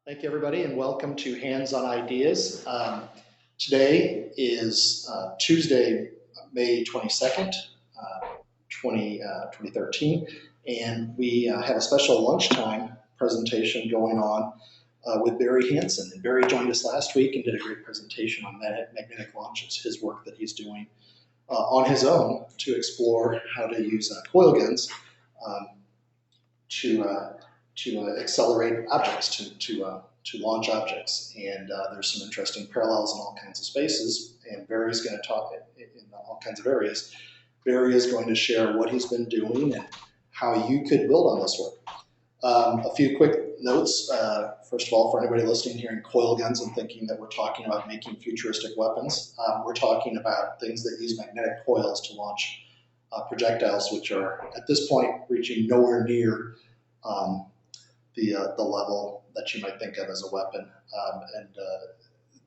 Thank you, everybody, and welcome to Hands on Ideas. Today is Tuesday, May 22nd, 2013, and we have a special lunchtime presentation going on with Barry Hansen. And Barry joined us last week and did a great presentation on magnetic launches, his work that he's doing on his own to explore how to use Coilguns to accelerate objects, to launch objects. And there's some interesting parallels in all kinds of spaces, and Barry's going to talk in all kinds of areas. Barry is going to share what he's been doing and how you could build on this work. A few quick notes. First of all, for anybody listening here in Coilguns and thinking that we're talking about making futuristic weapons, we're talking about things that use magnetic coils to launch projectiles, which are at this point reaching nowhere near the level that you might think of as a weapon.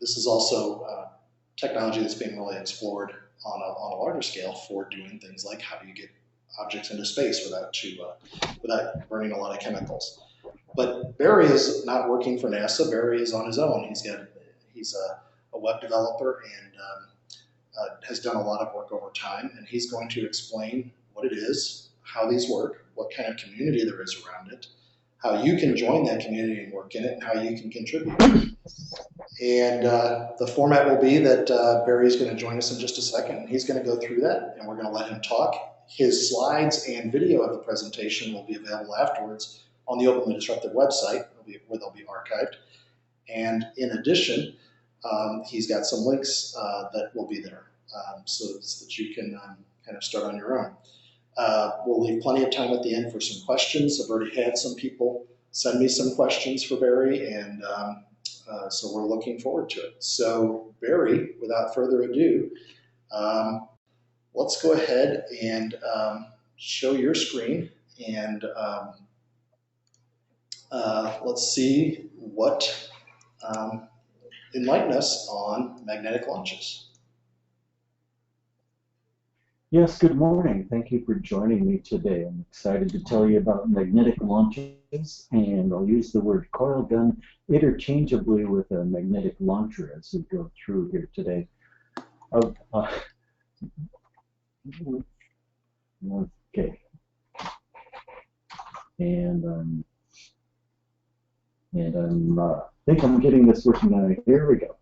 This is also technology that's being really explored on a larger scale for doing things like how do you get objects into space without burning a lot of chemicals. But Barry is not working for NASA. Barry is on his own. He's a web developer and has done a lot of work over time, and he's going to explain what it is, how these work, what kind of community there is around it, how you can join that community and work in it, and how you can contribute. And the format will be that Barry's going to join us in just a second, and he's going to go through that, and we're going to let him talk. His slides and video of the presentation will be available afterwards on the Openly Disruptive website, where they'll be archived. And in addition, he's got some links that will be there so that you can kind of start on your own. We'll leave plenty of time at the end for some questions. I've already had some people send me some questions for Barry, and so we're looking forward to it. So Barry, without further ado, let's go ahead and show your screen, and let's see what enlighten us on magnetic launches. Yes, good morning. Thank you for joining me today. I'm excited to tell you about magnetic launches, and I'll use the word coil gun interchangeably with a magnetic launcher as we go through here today. Okay. And I think I'm getting this working now. Here we go.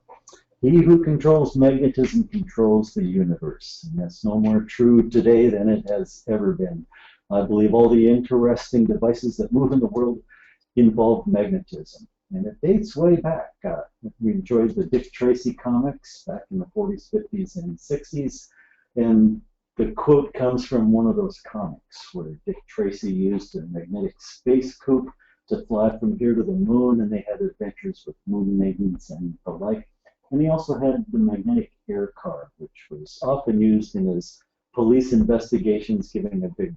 He who controls magnetism controls the universe. And that's no more true today than it has ever been. I believe all the interesting devices that move in the world involve magnetism. And it dates way back. We enjoyed the Dick Tracy comics back in the 40s, 50s, and 60s. And the quote comes from one of those comics where Dick Tracy used a magnetic space coupe to fly from here to the moon, and they had adventures with moon maidens and the like. And he also had the magnetic air car, which was often used in his police investigations, giving a big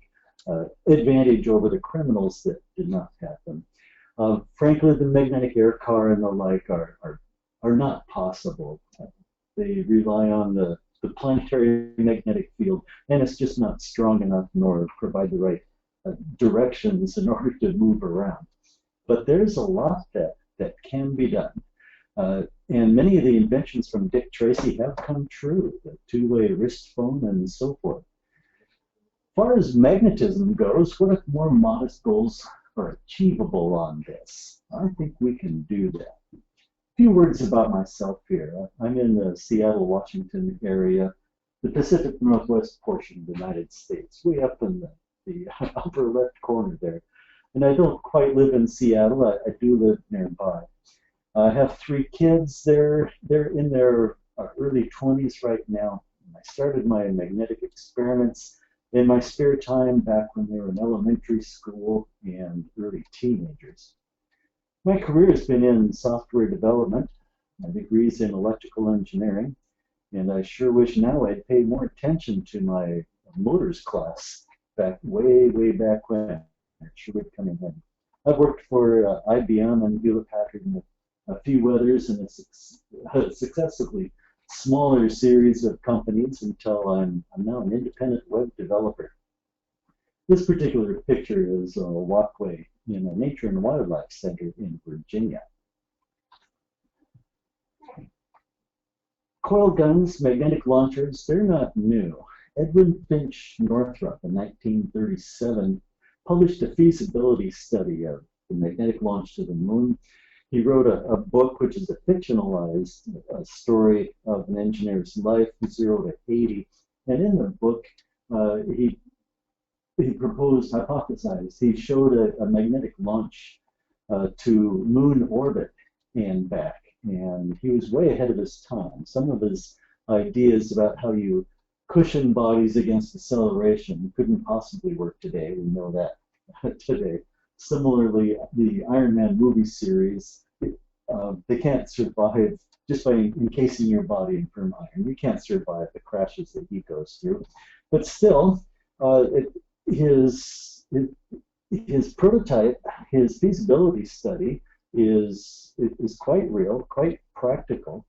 advantage over the criminals that did not have them. Frankly, the magnetic air car and the like are not possible. They rely on the planetary magnetic field, and it's just not strong enough nor provide the right directions in order to move around. But there's a lot that can be done. And many of the inventions from Dick Tracy have come true, the two-way wrist phone and so forth. As far as magnetism goes, what if more modest goals are achievable on this? I think we can do that. A few words about myself here. I'm in the Seattle, Washington area, the Pacific Northwest portion of the United States, way up in the upper left corner there. And I don't quite live in Seattle. I do live nearby. I have 3 kids. They're in their early 20s right now. I started my magnetic experiments in my spare time back when they were in elementary school and early teenagers. My career has been in software development. My degree's in electrical engineering, and I sure wish now I'd pay more attention to my motors class way back when. It sure would come in handy. I've worked for IBM and Hewlett-Packard and a few others in a successively smaller series of companies until I'm now an independent web developer. This particular picture is a walkway in a nature and wildlife center in Virginia. Coil guns, magnetic launchers, they're not new. Edwin Finch Northrop in 1937 published a feasibility study of the magnetic launch to the moon. He wrote a book which is a fictionalized story of an engineer's life, 0 to 80. And in the book, he proposed, hypothesized, he showed a magnetic launch to moon orbit and back. And he was way ahead of his time. Some of his ideas about how you cushion bodies against acceleration couldn't possibly work today. We know that today. Similarly, the Iron Man movie series, they can't survive just by encasing your body in firm iron. You can't survive the crashes that he goes through. But still, his prototype, his feasibility study is quite real, quite practical.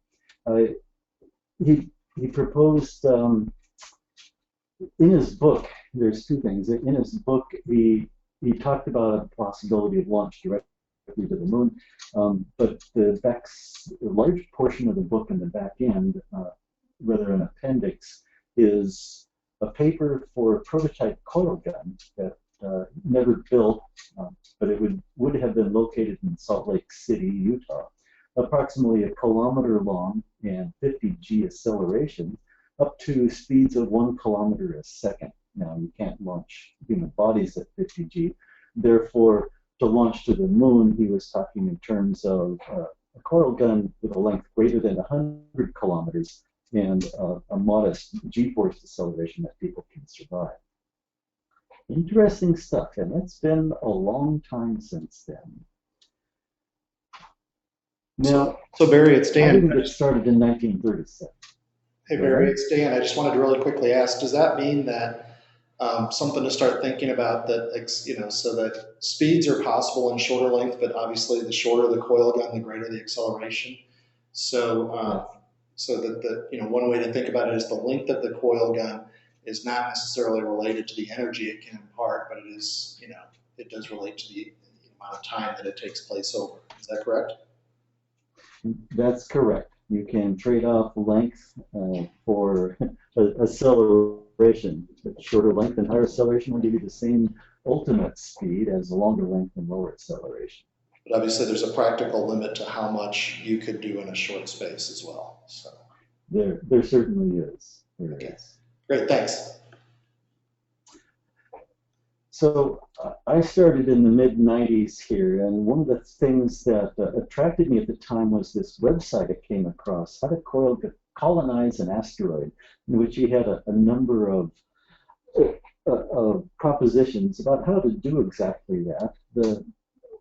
He proposed in his book. There's two things. In his book, he talked about a possibility of launch directly to the moon, but the a large portion of the book in the back end, rather an appendix, is a paper for a prototype coil gun that never built, but it would have been located in Salt Lake City, Utah, approximately 1 kilometer long and 50 G acceleration, up to speeds of 1 kilometer a second. Now, you can't launch human bodies at 50 G. Therefore, to launch to the moon, he was talking in terms of a coil gun with a length greater than 100 kilometers and a modest G-force acceleration that people can survive. Interesting stuff, and it's been a long time since then. Now, so Barry, it's Dan. I didn't get started in 1937. Hey Barry, it's Dan. I just wanted to really quickly ask, does that mean that something to start thinking about that, so that speeds are possible in shorter length, but obviously the shorter the coil gun, the greater the acceleration. So, so that one way to think about it is the length of the coil gun is not necessarily related to the energy it can impart, but it is, it does relate to the amount of time that it takes place over. Is that correct? That's correct. You can trade off length for acceleration. Shorter length and higher acceleration will give you the same ultimate speed as a longer length and lower acceleration. But obviously there's a practical limit to how much you could do in a short space as well. So there certainly is. Okay. Great, thanks. So I started in the mid-90s here, and one of the things that attracted me at the time was this website I came across, How to Colonize an Asteroid, in which he had a number of propositions about how to do exactly that. The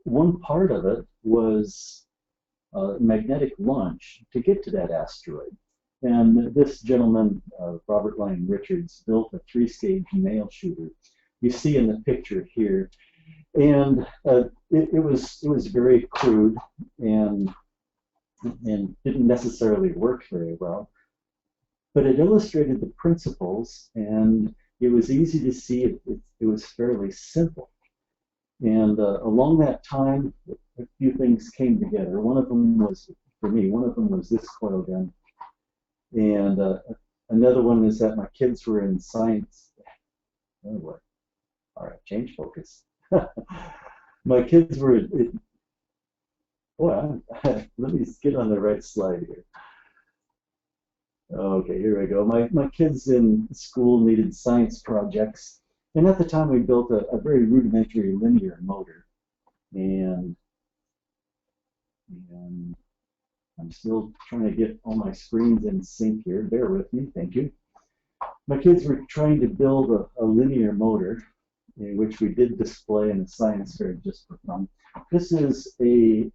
one part of it was magnetic launch to get to that asteroid. And this gentleman, Robert Lyon Richards, built a 3-stage nail shooter. You see in the picture here, and it was very crude and didn't necessarily work very well, but it illustrated the principles, and it was easy to see. It was fairly simple, and along that time, a few things came together. One of them was, for me, this coil gun, and another one is that my kids were in science. Oh boy. All right, change focus. My kids were, let me get on the right slide here. Okay, here we go. My kids in school needed science projects, and at the time we built a very rudimentary linear motor, and I'm still trying to get all my screens in sync here. Bear with me, thank you. My kids were trying to build a linear motor, which we did display in a science fair just for fun. This is a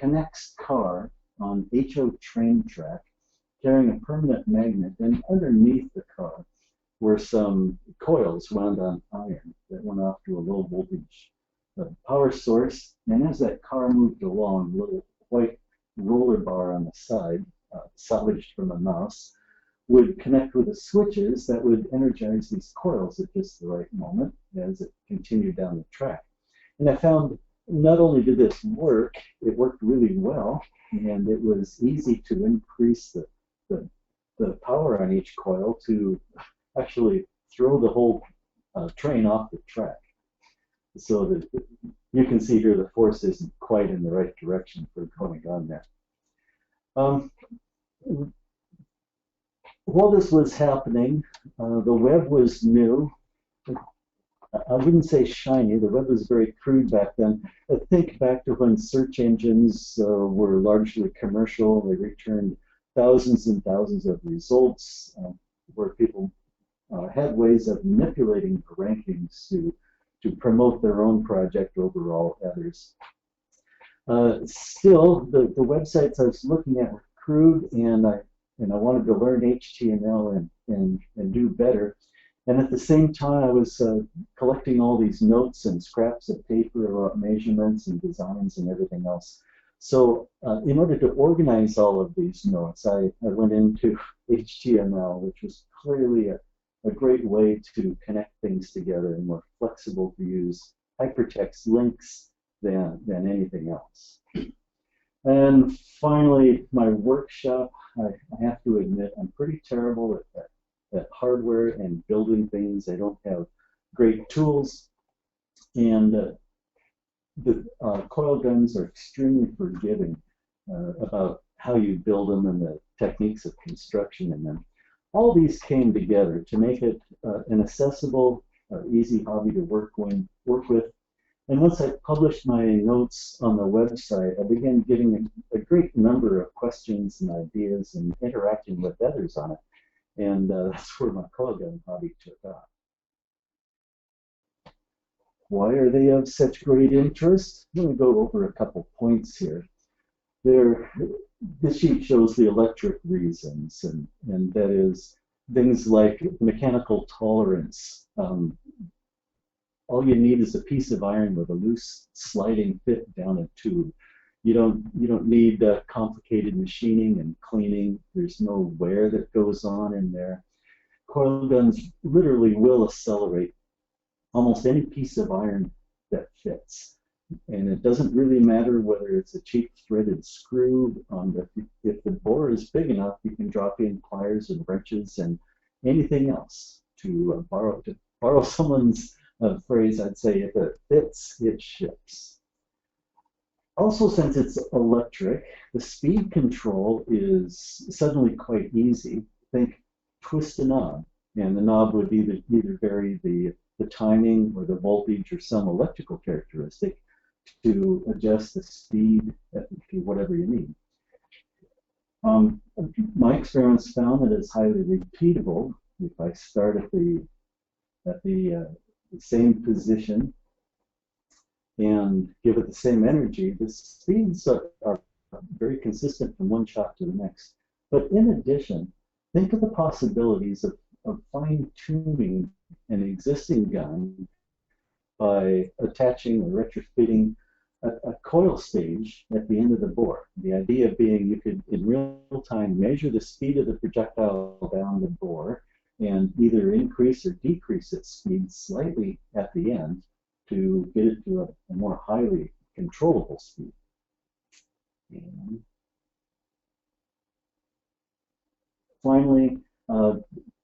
Connex car on HO train track carrying a permanent magnet, and underneath the car were some coils wound on iron that went off to a low voltage power source. And as that car moved along, a little white roller bar on the side, salvaged from a mouse, would connect with the switches that would energize these coils at just the right moment as it continued down the track. And I found not only did this work, it worked really well, and it was easy to increase the the power on each coil to actually throw the whole train off the track. So that you can see here the force isn't quite in the right direction for going on there. While this was happening, the web was new. I wouldn't say shiny. The web was very crude back then. I think back to when search engines were largely commercial. They returned thousands and thousands of results where people had ways of manipulating the rankings to promote their own project over all others. Still, the websites I was looking at were crude, and I wanted to learn HTML and do better. And at the same time, I was collecting all these notes and scraps of paper about measurements and designs and everything else. So in order to organize all of these notes, I went into HTML, which was clearly a great way to connect things together and more flexible to use hypertext links than anything else. And finally, my workshop, I have to admit, I'm pretty terrible at hardware and building things. I don't have great tools, and the Coilguns are extremely forgiving about how you build them and the techniques of construction in them. All these came together to make it an accessible, easy hobby to work with. And once I published my notes on the website, I began getting a great number of questions and ideas and interacting with others on it. And that's where my Coilgun hobby took off. Why are they of such great interest? I'm going to go over a couple points here. This sheet shows the electric reasons, and that is things like mechanical tolerance. All you need is a piece of iron with a loose sliding fit down a tube. You don't need complicated machining and cleaning. There's no wear that goes on in there. Coilguns literally will accelerate almost any piece of iron that fits. And it doesn't really matter whether it's a cheap threaded screw. If the bore is big enough, you can drop in pliers and wrenches and anything else. To borrow someone's phrase, I'd say if it fits, it ships. Also, since it's electric, the speed control is suddenly quite easy. Think twist a knob, and the knob would either vary the timing or the voltage or some electrical characteristic to adjust the speed to whatever you need. My experiments found that it's highly repeatable. If I start at the same position and give it the same energy, the speeds are very consistent from one shot to the next. But in addition, think of the possibilities of fine-tuning an existing gun by attaching or retrofitting a coil stage at the end of the bore. The idea being you could, in real time, measure the speed of the projectile down the bore and either increase or decrease its speed slightly at the end to get it to a more highly controllable speed. And finally,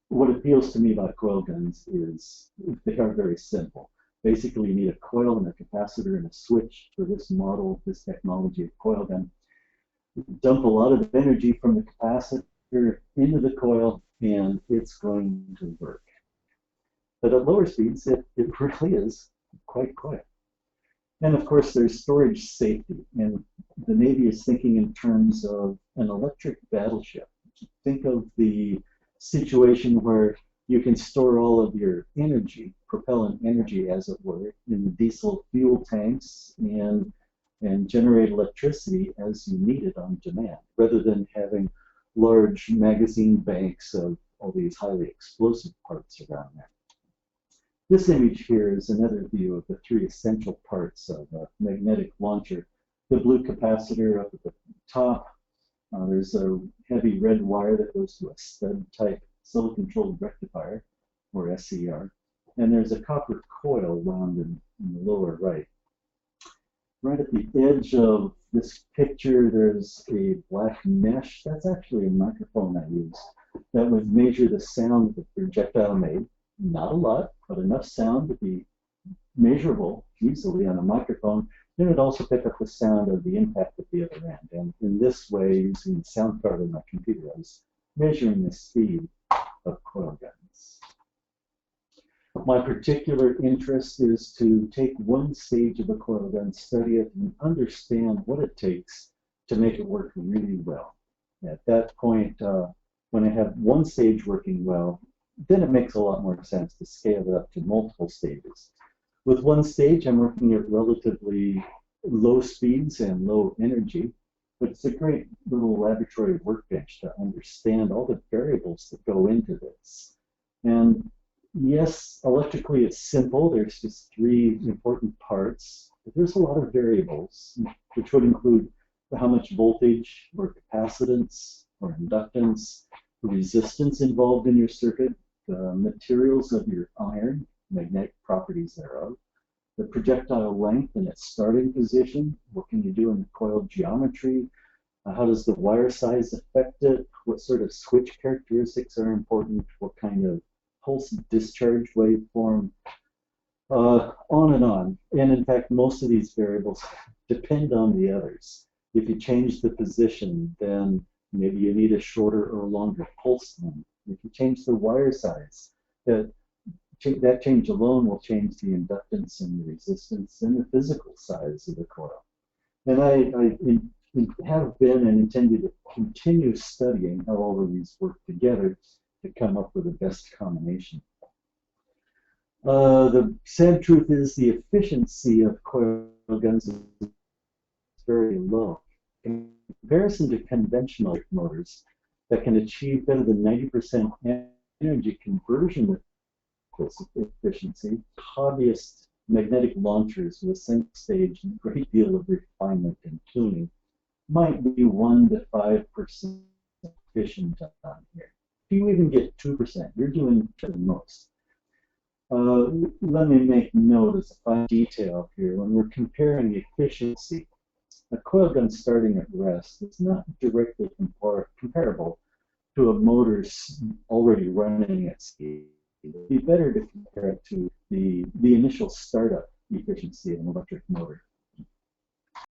what appeals to me about coil guns is they are very simple. Basically, you need a coil and a capacitor and a switch for this model, this technology of coil gun. Dump a lot of energy from the capacitor into the coil, and it's going to work. But at lower speeds, it really is quite quiet. And of course, there's storage safety, and the Navy is thinking in terms of an electric battleship. Think of the situation where you can store all of your energy, propellant energy as it were, in the diesel fuel tanks and generate electricity as you need it on demand, rather than having large magazine banks of all these highly explosive parts around there. This image here is another view of the three essential parts of a magnetic launcher. The blue capacitor up at the top. There's a heavy red wire that goes to a stud-type cell-controlled rectifier, or SCR. And there's a copper coil wound in the lower right. Right at the edge of this picture, there's a black mesh. That's actually a microphone I use that would measure the sound the projectile made. Not a lot, but enough sound to be measurable easily on a microphone. Then it would also pick up the sound of the impact at the other end. And in this way, using the sound card on my computer, I was measuring the speed of coil guns. My particular interest is to take one stage of a coil gun, study it, and understand what it takes to make it work really well. At that point, when I have one stage working well, then it makes a lot more sense to scale it up to multiple stages. With one stage, I'm working at relatively low speeds and low energy, but it's a great little laboratory workbench to understand all the variables that go into this. And yes, electrically it's simple. There's just three important parts, but there's a lot of variables, which would include how much voltage or capacitance or inductance, the resistance involved in your circuit, the materials of your iron, magnetic properties thereof, the projectile length and its starting position, what can you do in the coil geometry, how does the wire size affect it, what sort of switch characteristics are important, what kind of pulse discharge waveform, on and on. And in fact, most of these variables depend on the others. If you change the position, then maybe you need a shorter or longer pulse length. If you change the wire size, that change alone will change the inductance and the resistance and the physical size of the coil. And I have been and intend to continue studying how all of these work together to come up with the best combination. The sad truth is the efficiency of coil guns is very low. In comparison to conventional motors that can achieve better than 90% energy conversion with this efficiency, hobbyist magnetic launchers with a single stage and a great deal of refinement and tuning might be 1 to 5% efficient on here. If you even get 2%, you're doing better than most. Let me make note as a fine detail here. When we're comparing efficiency, a coil gun starting at rest is not directly comparable to a motor already running at speed. It'd be better to compare it to the initial startup efficiency of an electric motor.